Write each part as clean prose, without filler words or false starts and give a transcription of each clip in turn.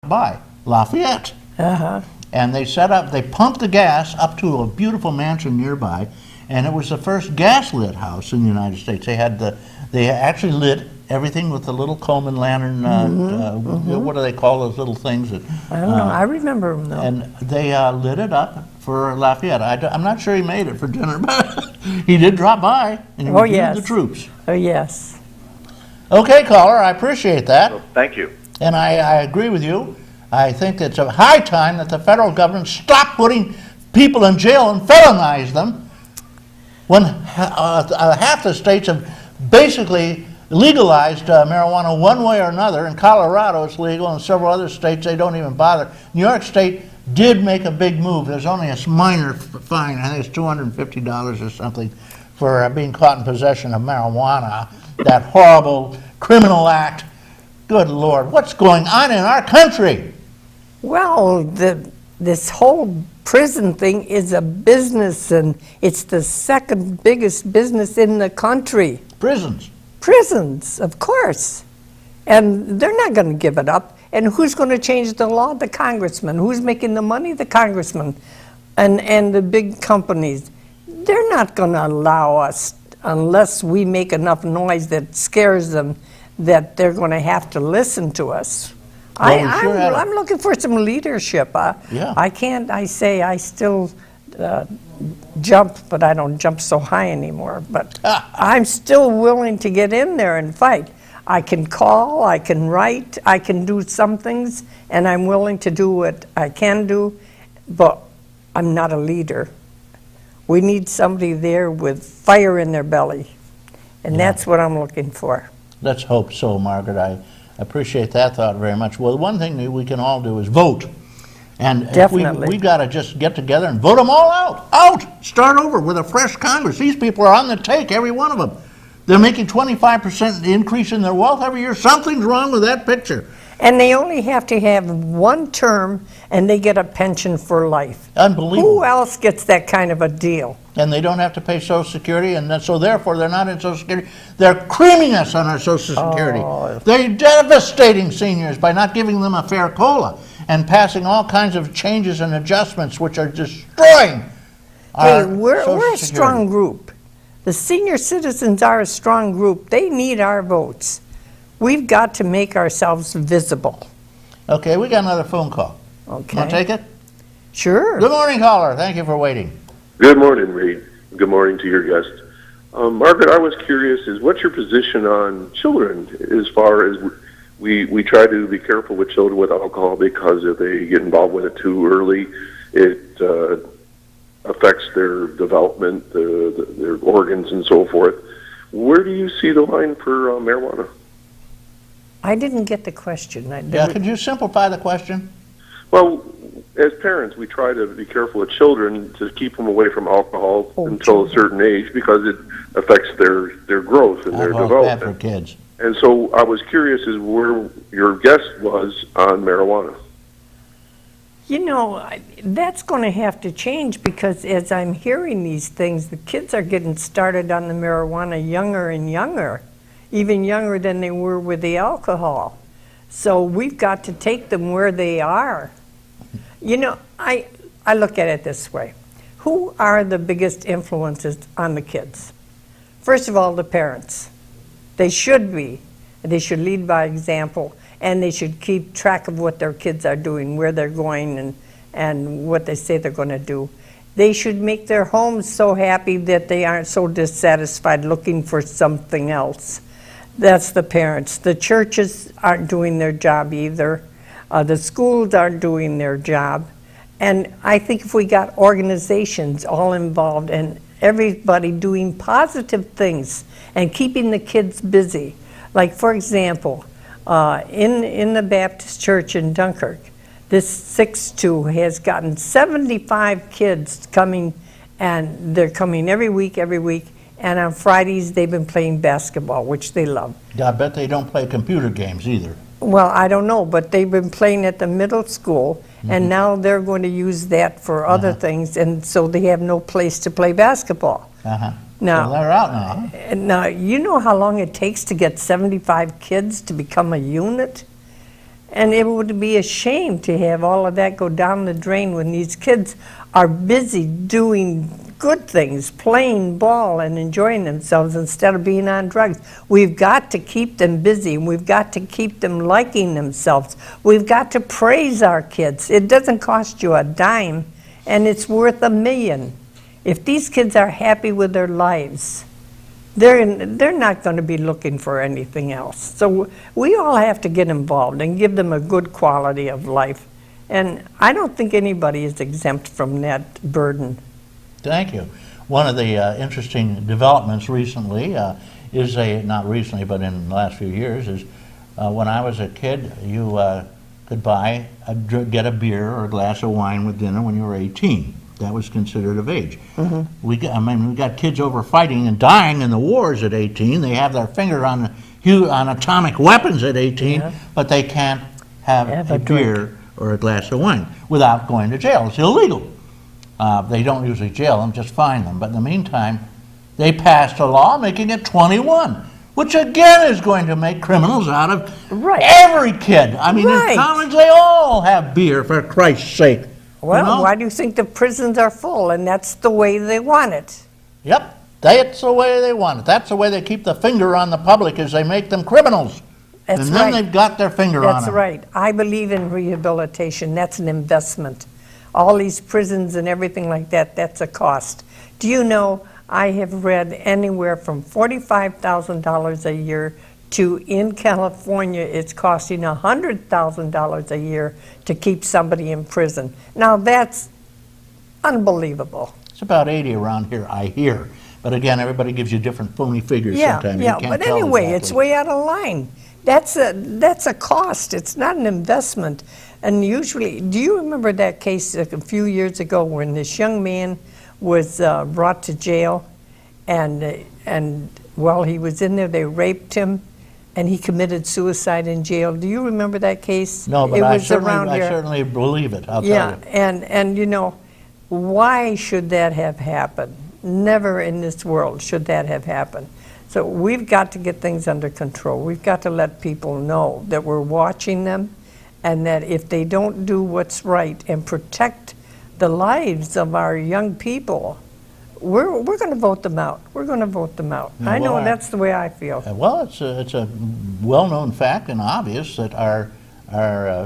by Lafayette. And they pumped the gas up to a beautiful mansion nearby, and it was the first gas-lit house in the United States. They actually lit everything with the little Coleman lantern, what do they call those little things? I don't know, I remember them though. And they lit it up for Lafayette. I'm not sure he made it for dinner, but he did drop by and reviewed the troops. Oh, yes. Okay, caller, I appreciate that. Well, thank you. And I agree with you. I think it's a high time that the federal government stop putting people in jail and felonize them when half the states have basically legalized marijuana one way or another. In Colorado it's legal, in several other states they don't even bother. New York State did make a big move. There's only a minor fine, I think it's $250 or something, for being caught in possession of marijuana, that horrible criminal act. Good Lord, what's going on in our country? Well, this whole prison thing is a business, and it's the second biggest business in the country. Prisons. Prisons, of course. And they're not going to give it up. And who's going to change the law? The congressman. Who's making the money? The congressman. And the big companies. They're not going to allow us, unless we make enough noise that scares them, that they're going to have to listen to us. Well, I'm looking for some leadership. Yeah. I still jump, but I don't jump so high anymore. But I'm still willing to get in there and fight. I can call, I can write, I can do some things, and I'm willing to do what I can do, but I'm not a leader. We need somebody there with fire in their belly, and that's what I'm looking for. Let's hope so, Margaret. I appreciate that thought very much. Well, one thing that we can all do is vote. And Definitely. we've got to just get together and vote them all out. Start over with a fresh Congress. These people are on the take, every one of them. They're making 25% increase in their wealth every year. Something's wrong with that picture. And they only have to have one term, and they get a pension for life. Unbelievable. Who else gets that kind of a deal? And they don't have to pay Social Security, and so therefore they're not in Social Security. They're creaming us on our Social Security. They're devastating seniors by not giving them a fair COLA and passing all kinds of changes and adjustments which are destroying our we're a strong group. The senior citizens are a strong group. They need our votes. We've got to make ourselves visible. Okay, we got another phone call. Okay. Want to take it? Sure. Good morning, caller. Thank you for waiting. Good morning, Reed. Good morning to your guest. Margaret, I was curious, what's your position on children as far as we try to be careful with children with alcohol because if they get involved with it too early, it affects their development, their organs and so forth. Where do you see the line for marijuana? I didn't get the question. Could you simplify the question? Well, as parents, we try to be careful with children to keep them away from alcohol until a certain age because it affects their growth and their development. Bad for kids. And so I was curious as where your guest was on marijuana. You know, that's going to have to change because as I'm hearing these things, the kids are getting started on the marijuana younger and younger, even younger than they were with the alcohol. So we've got to take them where they are. You know, I look at it this way. Who are the biggest influences on the kids? First of all, the parents. They should be. They should lead by example, and they should keep track of what their kids are doing, where they're going, and what they say they're going to do. They should make their homes so happy that they aren't so dissatisfied looking for something else. That's the parents. The churches aren't doing their job either. The schools aren't doing their job. And I think if we got organizations all involved and everybody doing positive things and keeping the kids busy. Like, for example, in the Baptist Church in Dunkirk, this 6-2 has gotten 75 kids coming, and they're coming every week, and on Fridays they've been playing basketball, which they love. I bet they don't play computer games either. Well, I don't know, but they've been playing at the middle school, and now they're going to use that for other things, and so they have no place to play basketball. Now, so they're out now. Huh? Now, you know how long it takes to get 75 kids to become a unit? And it would be a shame to have all of that go down the drain when these kids are busy doing good things, playing ball and enjoying themselves instead of being on drugs. We've got to keep them busy, and we've got to keep them liking themselves. We've got to praise our kids. It doesn't cost you a dime, and it's worth $1 million. If these kids are happy with their lives, they're not going to be looking for anything else. So we all have to get involved and give them a good quality of life. And I don't think anybody is exempt from that burden. Thank you. One of the interesting developments recently not recently, but in the last few years, is when I was a kid, you could get a beer or a glass of wine with dinner when you were 18. That was considered of age. We got kids over fighting and dying in the wars at 18. They have their finger on atomic weapons at 18, but they can't have a beer or a glass of wine without going to jail. It's illegal. They don't usually jail them, just fine them. But in the meantime, they passed a law making it 21, which again is going to make criminals out of every kid. I mean, in college, they all have beer, for Christ's sake. Well, why do you think the prisons are full? And that's the way they want it. Yep, that's the way they want it. That's the way they keep the finger on the public, is they make them criminals. That's and then they've got their finger on them. That's right. I believe in rehabilitation. That's an investment. All these prisons and everything like that, that's a cost. Do you know, I have read anywhere from $45,000 a year to, in California, it's costing $100,000 a year to keep somebody in prison. Now that's unbelievable. It's about 80 around here, I hear. But again, everybody gives you different phony figures sometimes. Yeah, you can't but tell anyway, exactly. It's way out of line. That's a cost. It's not an investment. And usually, do you remember that case a few years ago when this young man was brought to jail, and while he was in there, they raped him, and he committed suicide in jail? Do you remember that case? No, but it I was around here. certainly believe it, I'll Yeah, tell you. and you know, why should that have happened? Never in this world should that have happened. So we've got to get things under control. We've got to let people know that we're watching them, and that if they don't do what's right and protect the lives of our young people, we're going to vote them out. We're going to vote them out. Yeah, I know well, that's the way I feel. Well, it's a well-known fact and obvious that our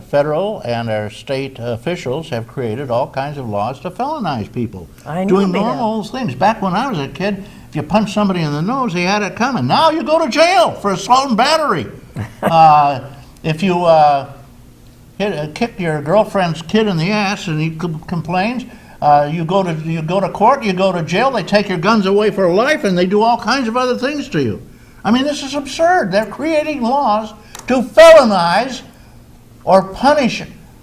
federal and our state officials have created all kinds of laws to felonize people. I know doing they have. normal things. Back when I was a kid, if you punched somebody in the nose, they had it coming. Now you go to jail for assault and battery. If you kick your girlfriend's kid in the ass and he complains, you go to court, you go to jail, they take your guns away for life, and they do all kinds of other things to you. I mean, this is absurd. They're creating laws to felonize or punish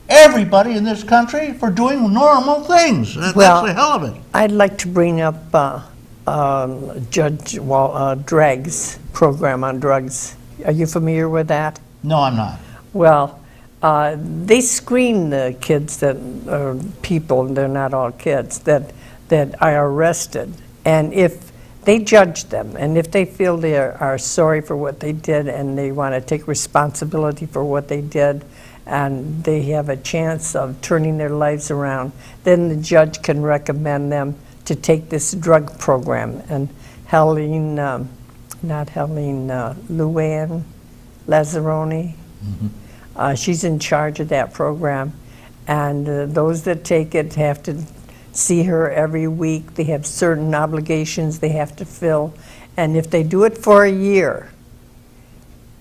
everybody in this country for doing normal things. That's the hell of it. I'd like to bring up Judge Dragg's program on drugs. Are you familiar with that? No, I'm not. Well, they screen the kids people, they're not all kids, that are arrested. And if they judge them, and if they feel they are sorry for what they did and they want to take responsibility for what they did, and they have a chance of turning their lives around, then the judge can recommend them to take this drug program. And Luann Lazzaroni, she's in charge of that program. And those that take it have to see her every week. They have certain obligations they have to fill. And if they do it for a year,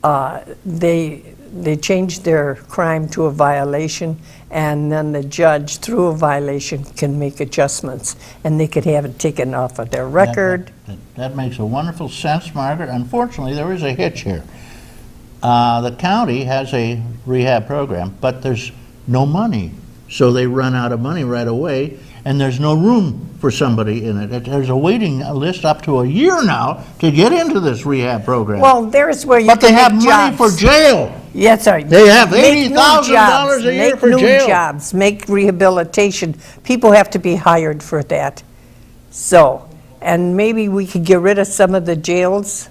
they change their crime to a violation, and then the judge, through a violation, can make adjustments, and they could have it taken off of their record. That makes a wonderful sense, Margaret. Unfortunately, there is a hitch here. The county has a rehab program, but there's no money, so they run out of money right away, and there's no room for somebody in it. There's a waiting list up to a year now to get into this rehab program. Well, there's where you but they have make money jobs. for jail. Yes, sir. They have Make new $80,000 a year for Make jail. new jobs, make rehabilitation. People have to be hired for that. So, and maybe we could get rid of some of the jails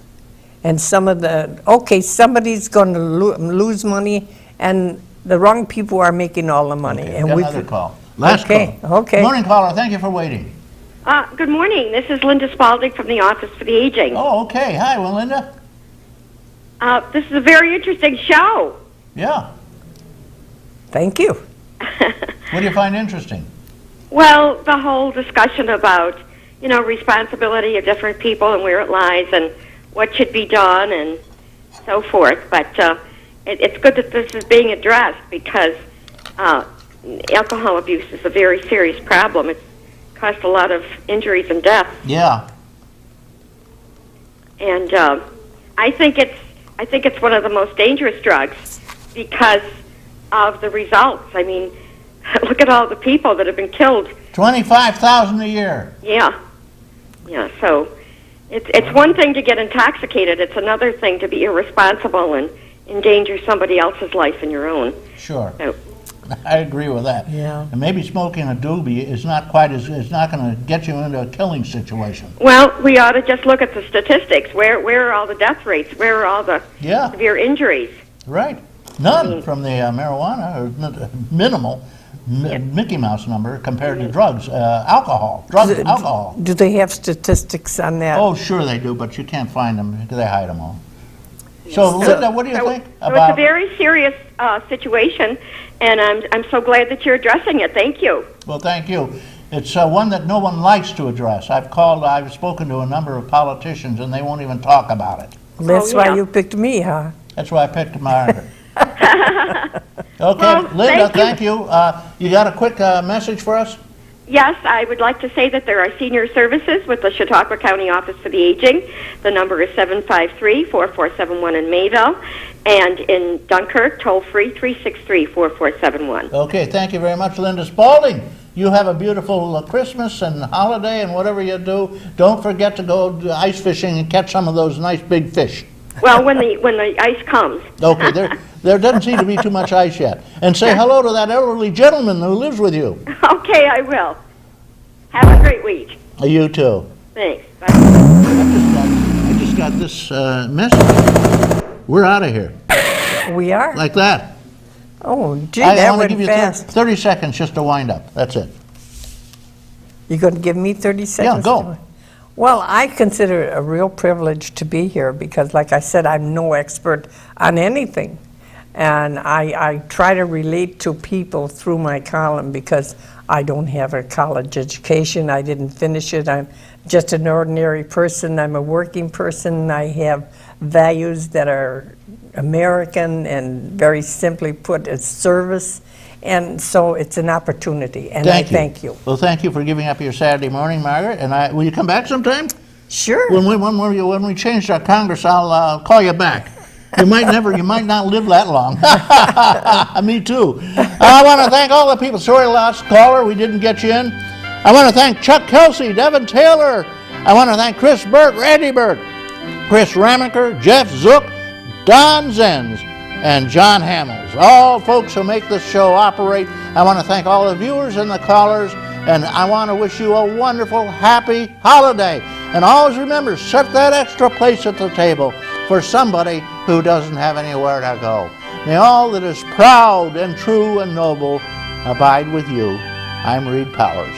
and some of the, okay, somebody's going to lose money, and The wrong people are making all the money. Okay, And got we another could- call. Last Okay, call. okay. Morning, caller. Thank you for waiting. Good morning. This is Linda Spalding from the Office for the Aging. Oh, okay. Hi, well, Linda. This is a very interesting show. Yeah. Thank you. What do you find interesting? Well, the whole discussion about, responsibility of different people and where it lies and what should be done and so forth. But it's good that this is being addressed because alcohol abuse is a very serious problem. It's caused a lot of injuries and deaths. Yeah. And I think it's one of the most dangerous drugs because of the results. I mean, look at all the people that have been killed. 25,000 a year. Yeah. So it's one thing to get intoxicated. It's another thing to be irresponsible and endanger somebody else's life and your own. Sure. So, I agree with that. Yeah. And maybe smoking a doobie is not quite as, it's not going to get you into a killing situation. well, we ought to just look at the statistics. Where are all the death rates? Where are all the Yeah, severe injuries? right. None from the marijuana, or minimal, Mickey Mouse number compared to drugs, alcohol, alcohol. Do they have statistics on that? Oh, sure they do, but you can't find them, they hide them all. So Linda, what do you think So it's a about, very serious situation, and I'm so glad that you're addressing it. Thank you. well, thank you. It's one that no one likes to address. I've spoken to a number of politicians and they won't even talk about it. That's Oh, why yeah. you picked me, huh? That's why I picked Margaret. Okay, Well, Linda, thank you. thank you. You got a quick message for us? Yes, I would like to say that there are senior services with the Chautauqua County Office for the Aging. The number is 753-4471 in Mayville, and in Dunkirk, toll-free 363-4471. Okay, thank you very much, Linda Spalding. You have a beautiful Christmas and holiday and whatever you do. Don't forget to go ice fishing and catch some of those nice big fish. Well, when the ice comes. Okay, there doesn't seem to be too much ice yet. And say hello to that elderly gentleman who lives with you. Okay, I will. Have a great week. You too. Thanks. Bye. I just got this message. We're out of here. We are? Like that. Oh, gee, I that want to went give you fast. 30 seconds just to wind up. That's it. You're going to give me 30 seconds? go. to- Well, I consider it a real privilege to be here because, like I said, I'm no expert on anything. And I try to relate to people through my column because I don't have a college education. I didn't finish it. I'm just an ordinary person. I'm a working person. I have values that are American and very simply put, it's service. And so it's an opportunity, and I thank you. Well, thank you for giving up your Saturday morning, Margaret. And will you come back sometime? Sure. When we change our Congress, I'll call you back. You might not live that long. Me too. I want to thank all the people. Sorry, last caller, we didn't get you in. I want to thank Chuck Kelsey, Devin Taylor. I want to thank Chris Burt, Randy Burt, Chris Ramaker, Jeff Zook, Don Zenz, and John Hamels, all folks who make this show operate. I want to thank all the viewers and the callers, and I want to wish you a wonderful, happy holiday. And always remember, set that extra place at the table for somebody who doesn't have anywhere to go. May all that is proud and true and noble abide with you. I'm Reed Powers.